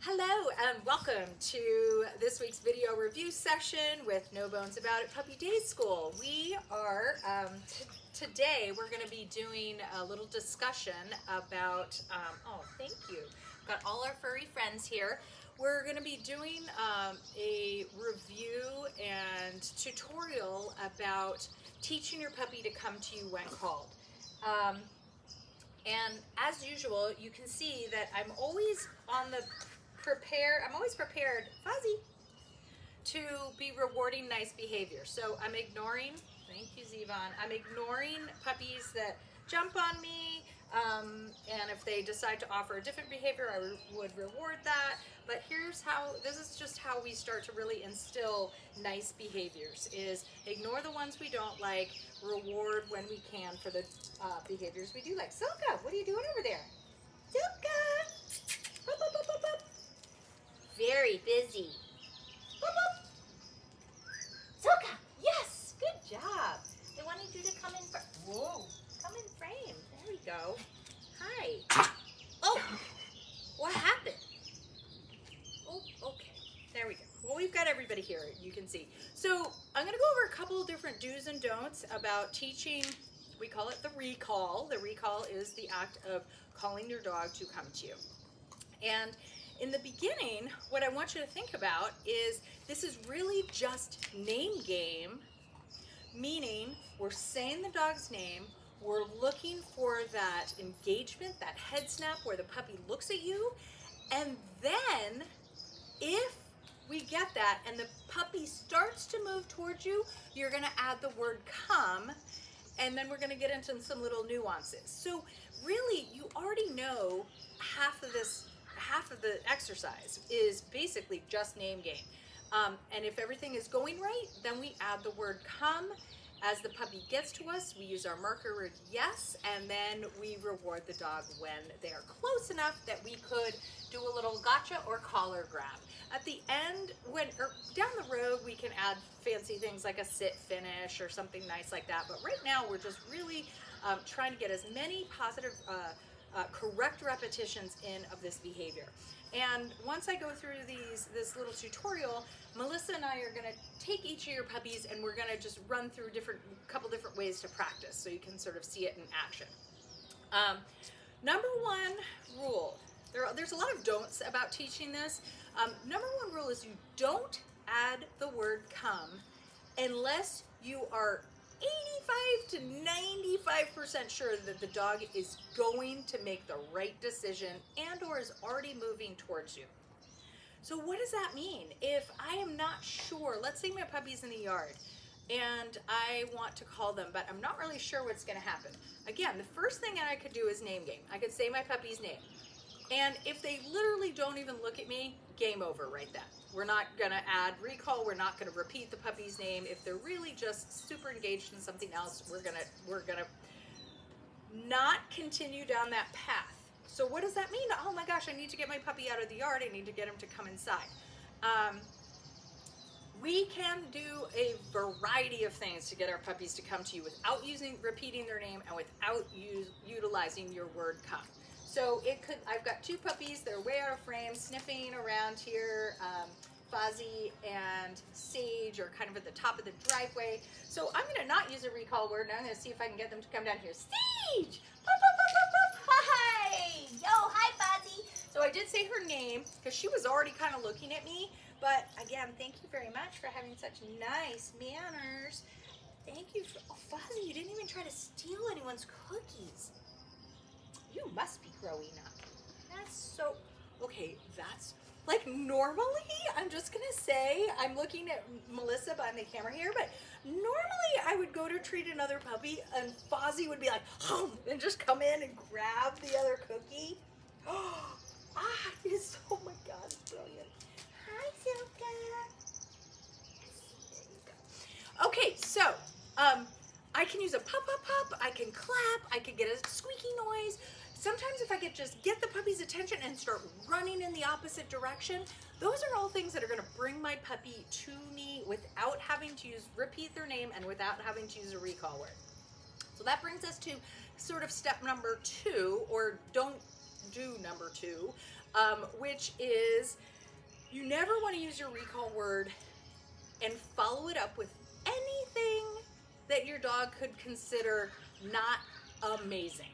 Hello and welcome to this week's video review session with No Bones About It Puppy Day School. We are, today we're going to be doing a little discussion about, oh thank you, got all our furry friends here. We're going to be doing a review and tutorial about teaching your puppy to come to you when called. And as usual, you can see that I'm always prepared, Fuzzy, to be rewarding nice behavior. So I'm ignoring, thank you, Zevon, I'm ignoring puppies that jump on me, and if they decide to offer a different behavior, I would reward that. But this is just how we start to really instill nice behaviors, is ignore the ones we don't like, reward when we can for the behaviors we do like. Silka, what are you doing over there? Silka! Boop, boop, boop, boop, boop. Very busy. Boop, boop. Silka, yes, good job. They wanted you to come in come in frame. There we go. Hi. Oh, what happened? Oh, okay. There we go. Well, we've got everybody here, you can see. So I'm going to go over a couple of different do's and don'ts about teaching. We call it the recall. The recall is the act of calling your dog to come to you. And in the beginning, what I want you to think about is this is really just name game, meaning we're saying the dog's name, we're looking for that engagement, that head snap where the puppy looks at you, and then if we get that and the puppy starts to move towards you, you're going to add the word come, and then we're going to get into some little nuances. So really, you already know half of the exercise is basically just name game. And if everything is going right, then we add the word come. As the puppy gets to us, we use our marker word yes, and then we reward the dog when they are close enough that we could do a little gotcha or collar grab. At the end, down the road, we can add fancy things like a sit finish or something nice like that. But right now, we're just really trying to get as many positive, correct repetitions in of this behavior. And once I go through this little tutorial, Melissa and I are going to take each of your puppies and we're going to just run through a couple different ways to practice so you can sort of see it in action. Number one rule, there's a lot of don'ts about teaching this. Number one rule is you don't add the word come unless you are 85 to 95% sure that the dog is going to make the right decision and or is already moving towards you. So what does that mean? If I am not sure, let's say my puppy's in the yard and I want to call them, but I'm not really sure what's going to happen. Again, the first thing that I could do is name game. I could say my puppy's name. And if they literally don't even look at me, game over right then. We're not gonna add recall, we're not gonna repeat the puppy's name. If they're really just super engaged in something else, we're gonna not continue down that path. So what does that mean? Oh my gosh, I need to get my puppy out of the yard, I need to get him to come inside. We can do a variety of things to get our puppies to come to you without repeating their name and without utilizing your word come. So I've got two puppies, they're way out of frame, sniffing around here. Fozzie and Sage are kind of at the top of the driveway. So I'm gonna not use a recall word, and I'm gonna see if I can get them to come down here. Sage! Pup, pup, pup, pup, pup. Hi! Yo, hi Fozzie! So I did say her name, because she was already kind of looking at me, but again, thank you very much for having such nice manners. Thank you oh Fozzie, you didn't even try to steal anyone's cookies. You must be growing up. That's so, okay, that's, like normally, I'm just gonna say, I'm looking at Melissa behind the camera here, but normally I would go to treat another puppy and Fozzie would be like, hum, and just come in and grab the other cookie. It's, oh my God, it's brilliant. Hi, Silka. There you go. Okay, so, I can use a pop, pop, pop, I can clap, I can get a squeaky noise. Sometimes if I could just get the puppy's attention and start running in the opposite direction, those are all things that are gonna bring my puppy to me without having to repeat their name and without having to use a recall word. So that brings us to sort of step number 2, or don't do number 2, which is you never want to use your recall word and follow it up with anything that your dog could consider not amazing.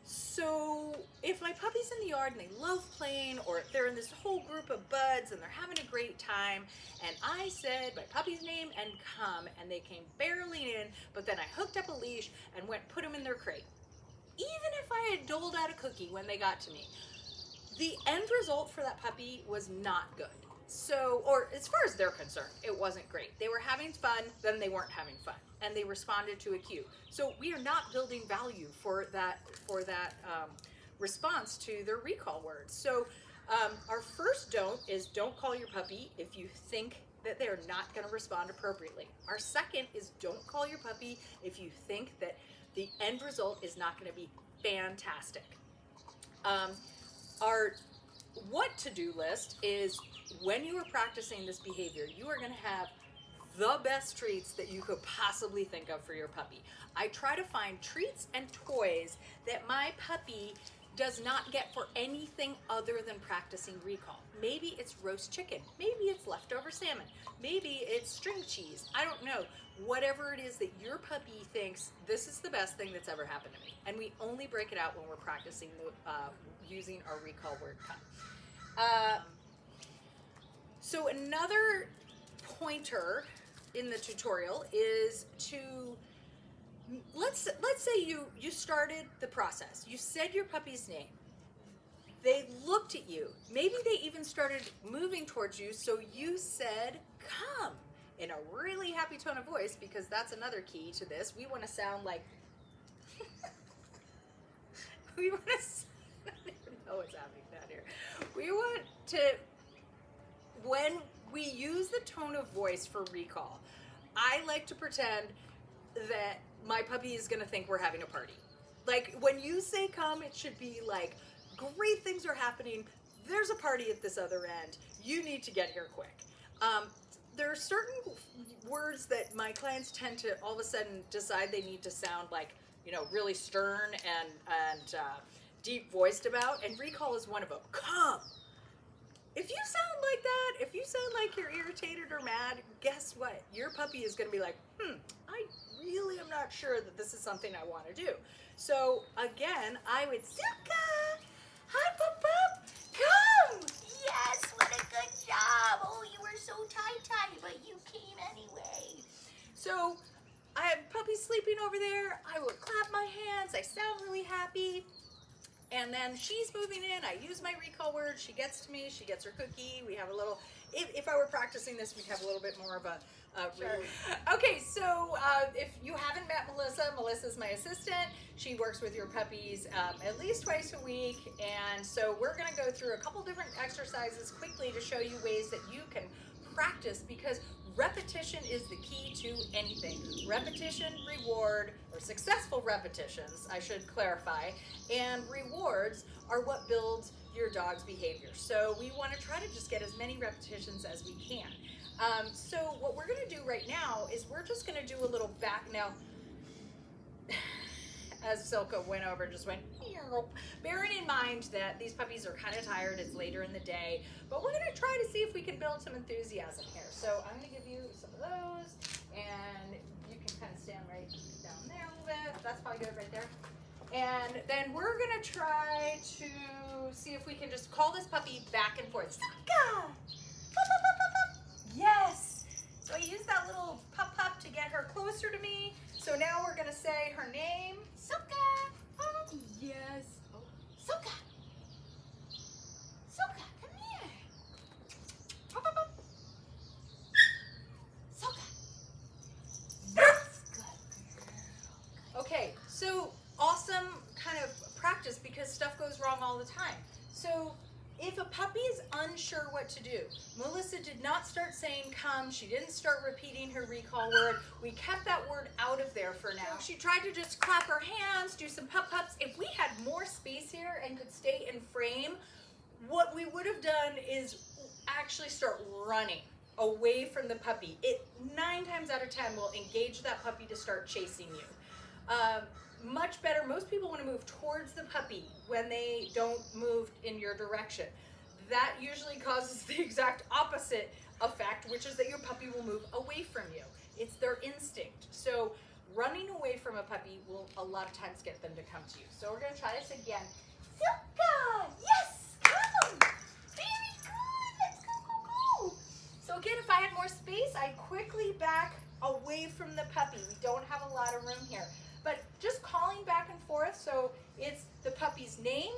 So if my puppy's in the yard and they love playing, or they're in this whole group of buds and they're having a great time, and I said my puppy's name and come, and they came barely in, but then I hooked up a leash and went put them in their crate, even if I had doled out a cookie when they got to me, the end result for that puppy was not good. So, or as far as they're concerned, it wasn't great. They were having fun, then they weren't having fun, and they responded to a cue. So we are not building value for that response to their recall words. So our first don't is don't call your puppy if you think that they're not going to respond appropriately. Our second is don't call your puppy if you think that the end result is not going to be fantastic. Our what to do list is when you are practicing this behavior, you are going to have the best treats that you could possibly think of for your puppy. I try to find treats and toys that my puppy does not get for anything other than practicing recall. Maybe it's roast chicken, maybe it's leftover salmon, maybe it's string cheese, I don't know. Whatever it is that your puppy thinks, this is the best thing that's ever happened to me. And we only break it out when we're practicing using our recall word come. So another pointer in the tutorial is to, let's say you started the process. You said your puppy's name. They looked at you. Maybe they even started moving towards you, so you said, come, in a really happy tone of voice, because that's another key to this. We want to sound like, I don't even know what's happening down here. We want to, when we use the tone of voice for recall, I like to pretend that my puppy is going to think we're having a party. Like, when you say come, it should be like, great things are happening, there's a party at this other end, you need to get here quick. There are certain words that my clients tend to all of a sudden decide they need to sound like, you know, really stern and deep voiced about, and recall is one of them. Come. If you sound like that, if you sound like you're irritated or mad, guess what? Your puppy is going to be like, I really am not sure that this is something I want to do. So again, I would, Silka, hi, Pup, come. Yes, what a good job. Oh, you were so tie-tie, but you came anyway. So I have puppies sleeping over there. I would clap my hands. I sound really happy. And then she's moving in. I use my recall word. She gets to me. She gets her cookie. We have a little, if I were practicing this, we'd have a little bit more of a, Sure. Okay, so if you haven't met Melissa, Melissa's my assistant. She works with your puppies at least twice a week. And so we're going to go through a couple different exercises quickly to show you ways that you can practice, because repetition is the key to anything. Repetition, reward, or successful repetitions, I should clarify, and rewards are what builds your dog's behavior. So we want to try to just get as many repetitions as we can. So what we're going to do right now is we're just going to do a little back. Now, as Silka went over, just went, bearing in mind that these puppies are kind of tired, it's later in the day, but we're going to try to see if we can build some enthusiasm here. So I'm going to give you some of those, and you can kind of stand right down there a little bit. That's probably good right there. And then we're going to try to see if we can just call this puppy back and forth. Silka! Yes! So I used that little pup to get her closer to me. So now we're going to say her name. Silka. Yes. Oh. Silka. Silka, come here. Silka. Yes, good girl. Okay, so awesome kind of practice, because stuff goes wrong all the time. So if a puppy is unsure what to do, Melissa did not start saying come, she didn't start repeating her recall word, we kept that word out of there for now. She tried to just clap her hands, do some pups. If we had more space here and could stay in frame, what we would have done is actually start running away from the puppy. It 9 times out of 10 will engage that puppy to start chasing you. much better. Most people want to move towards the puppy when they don't move in your direction. That usually causes the exact opposite effect, which is that your puppy will move away from you. It's their instinct. So running away from a puppy will a lot of times get them to come to you. So we're going to try this again. Silka! Yes! Come! Very good! Let's go. So again, if I had more space, I'd quickly back away from the puppy. We don't have a lot of room here. But just calling back and forth, so it's the puppy's name.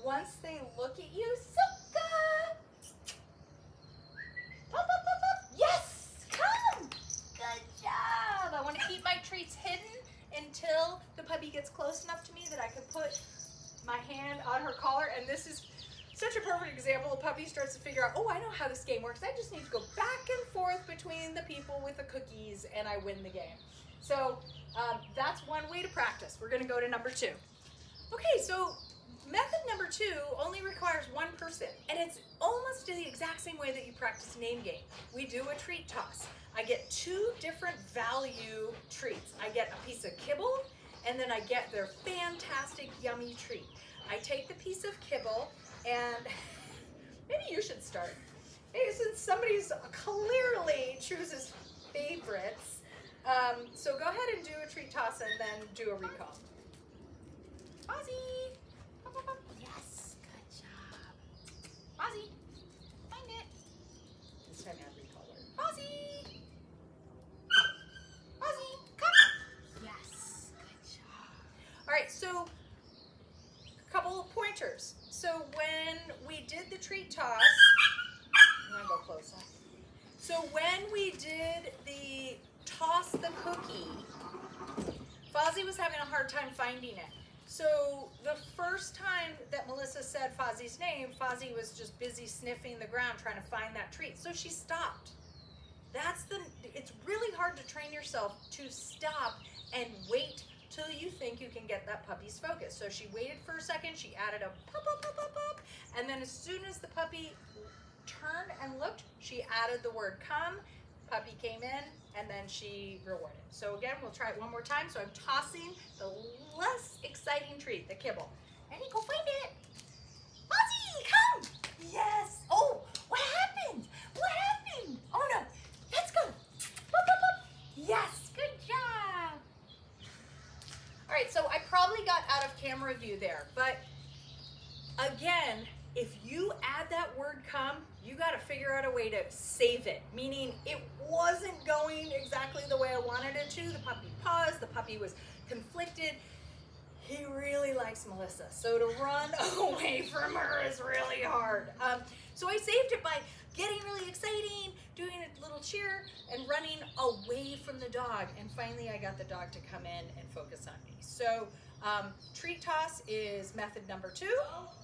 Once they look at you, Silka! Up, up, up, up. Yes! Come! Good job! I want to keep my treats hidden until the puppy gets close enough to me that I can put my hand on her collar. And this is such a perfect example. The puppy starts to figure out, oh, I know how this game works. I just need to go back and forth between the people with the cookies and I win the game. So that's one way to practice. We're going to go to number 2. Okay, so method number 2 only requires one person, and it's almost the exact same way that you practice name game. We do a treat toss. I get 2 different value treats. I get a piece of kibble, and then I get their fantastic, yummy treat. I take the piece of kibble, and maybe you should start. Maybe since somebody's clearly chooses favorites. So go ahead and do a treat toss and then do a recall. Ozzy! Yes, good job. Ozzy, find it. This time add recall word. Ozzy! Ozzy, come! Yes, good job. All right, so a couple of pointers. So when we did the treat toss, I'm gonna go closer. So when we did the toss the cookie, Fozzie was having a hard time finding it. So the first time that Melissa said Fozzie's name, Fozzie was just busy sniffing the ground trying to find that treat. So she stopped. It's really hard to train yourself to stop and wait till you think you can get that puppy's focus. So she waited for a second, she added a pop, pop, pop, pop, pop, and then as soon as the puppy turned and looked, she added the word come. Puppy came in, and then she rewarded. So again, we'll try it one more time. So I'm tossing the less exciting treat, the kibble. Ready? Go find it. Ozzy, come! Yes. Oh, what happened? What happened? Oh no. Let's go. Boop, boop, boop. Yes. Good job. All right. So I probably got out of camera view there, but again, if you add that word come, you got to figure out a way to save it, meaning it wasn't going exactly the way I wanted it to. The puppy paused, the puppy was conflicted. He really likes Melissa, so to run away from her is really hard. So I saved it by getting really exciting, doing a little cheer, and running away from the dog. And finally I got the dog to come in and focus on me. So treat toss is method number 2.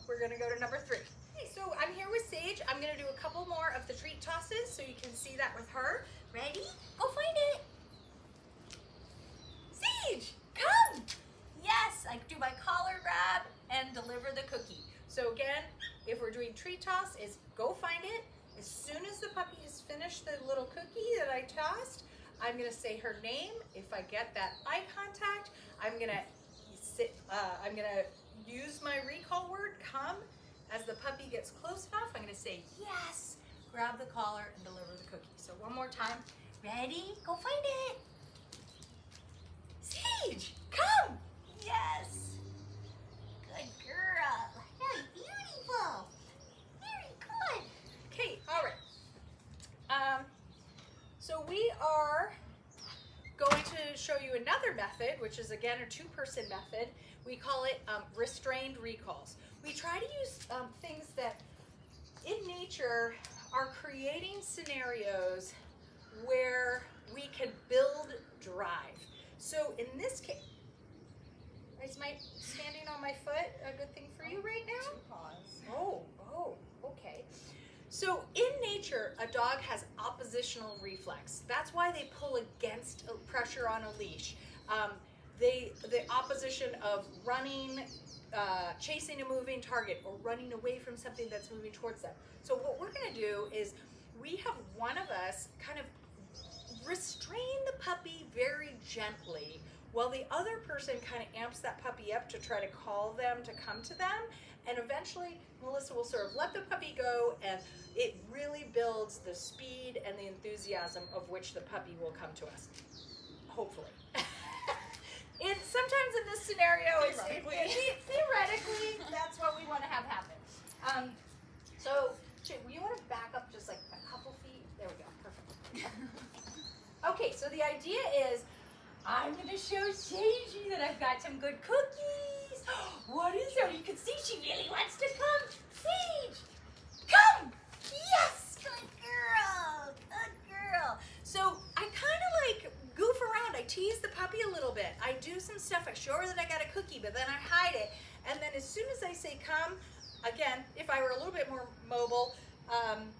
We're gonna go to number 3. Okay, so I'm here with Sage. I'm gonna do a couple more of the treat tosses so you can see that with her. Ready? Go find it. Sage, come. Yes, I do my collar grab and deliver the cookie. So again, if we're doing treat toss, is go find it. As soon as the puppy has finished the little cookie that I tossed, I'm gonna say her name. If I get that eye contact, I'm gonna use my recall word, come. As the puppy gets close enough, I'm gonna say yes, grab the collar and deliver the cookie. So one more time. Ready? Go find it. Sage, come. Yes. Good girl. Very beautiful. Very good. Okay, all right. So we are going to show you another method, which is again a 2-person method. We call it restrained recalls. We try to use things that in nature are creating scenarios where we can build drive. So in this case, is my standing on my foot a good thing for you right now? Oh, okay. So in nature, a dog has oppositional reflex. That's why they pull against pressure on a leash. The opposition of running, chasing a moving target, or running away from something that's moving towards them. So what we're gonna do is we have one of us kind of restrain the puppy very gently while the other person kind of amps that puppy up to try to call them to come to them. And eventually, Melissa will sort of let the puppy go, and it really builds the speed and the enthusiasm of which the puppy will come to us. Hopefully. Sometimes in this scenario, theoretically, that's what we want to have happen. So, you want to back up just like a couple feet? There we go. Perfect. Okay, so the idea is, I'm going to show Seiji that I've got some good cookies. What is there? You can see she really wants to come. Sage, come. Yes, good girl. Good girl. So I kind of like goof around. I tease the puppy a little bit. I do some stuff. I show her that I got a cookie, but then I hide it. And then as soon as I say come, again, if I were a little bit more mobile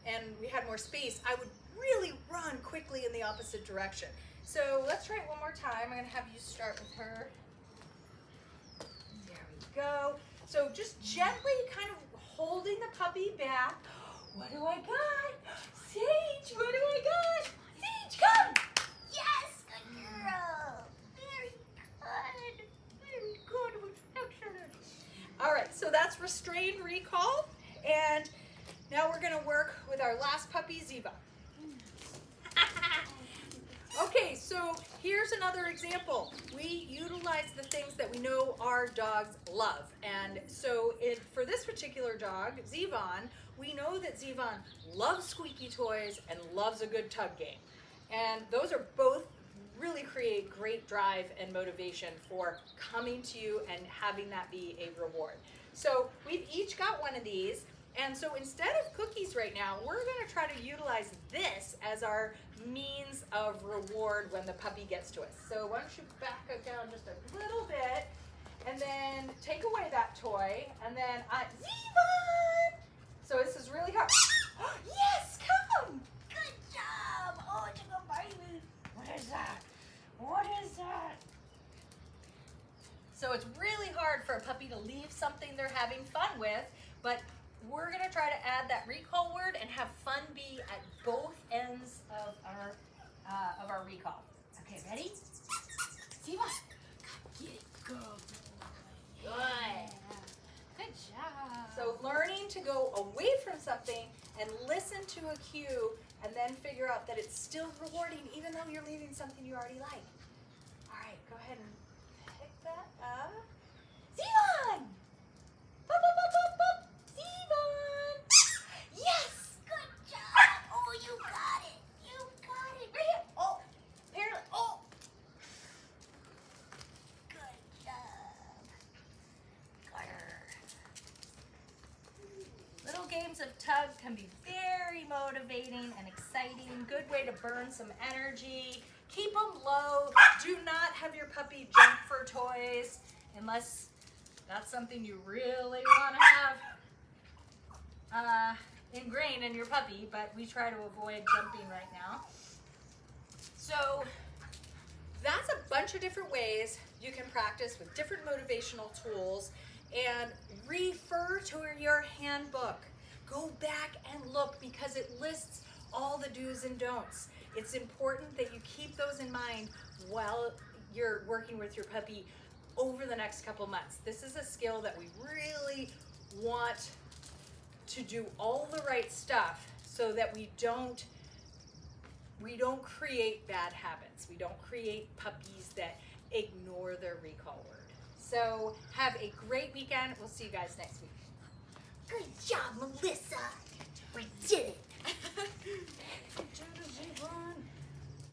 and we had more space, I would really run quickly in the opposite direction. So let's try it one more time. I'm going to have you start with her. There we go. So just gently kind of holding the puppy back. What do I got? Sage, what do I got? Sage, come! Yes, good girl. Very good. Very good. Excellent. All right, so that's restrained recall. And now we're going to work with our last puppy, Ziva. Okay, so here's another example. We utilize the things that we know our dogs love. And so for this particular dog, Zevon, we know that Zevon loves squeaky toys and loves a good tug game. And those are both really create great drive and motivation for coming to you and having that be a reward. So we've each got one of these. And so instead of cookies right now, we're going to try to utilize this as our means of reward when the puppy gets to us. So why don't you back it down just a little bit, and then take away that toy, and then Zevon! So this is really hard. Yes, come! Good job! Oh, it's a good baby. What is that? What is that? So it's really hard for a puppy to leave something they're having fun with, but we're going to try to add that recall word and have fun be at both ends of our recall. Okay, ready? Ziva, come get it, girl. Good. Good job. So learning to go away from something and listen to a cue and then figure out that it's still rewarding even though you're leaving something you already like. All right, go ahead and pick that up. Zevon! Bop, bop, bop, bop, bop. Zevon! Yes! Good job! Oh, you got it! You got it! Right here! Oh! Apparently, oh! Good job! Little games of tug can be very motivating and exciting. Good way to burn some energy. Keep them low. Do not have your puppy jump for toys unless that's something you really want to have ingrained in your puppy, but we try to avoid jumping right now. So that's a bunch of different ways you can practice with different motivational tools, and refer to your handbook. Go back and look because it lists all the do's and don'ts. It's important that you keep those in mind while you're working with your puppy over the next couple months. This is a skill that we really want to do all the right stuff so that we don't create bad habits. We don't create puppies that ignore their recall word. So have a great weekend. We'll see you guys next week. Good job, Melissa.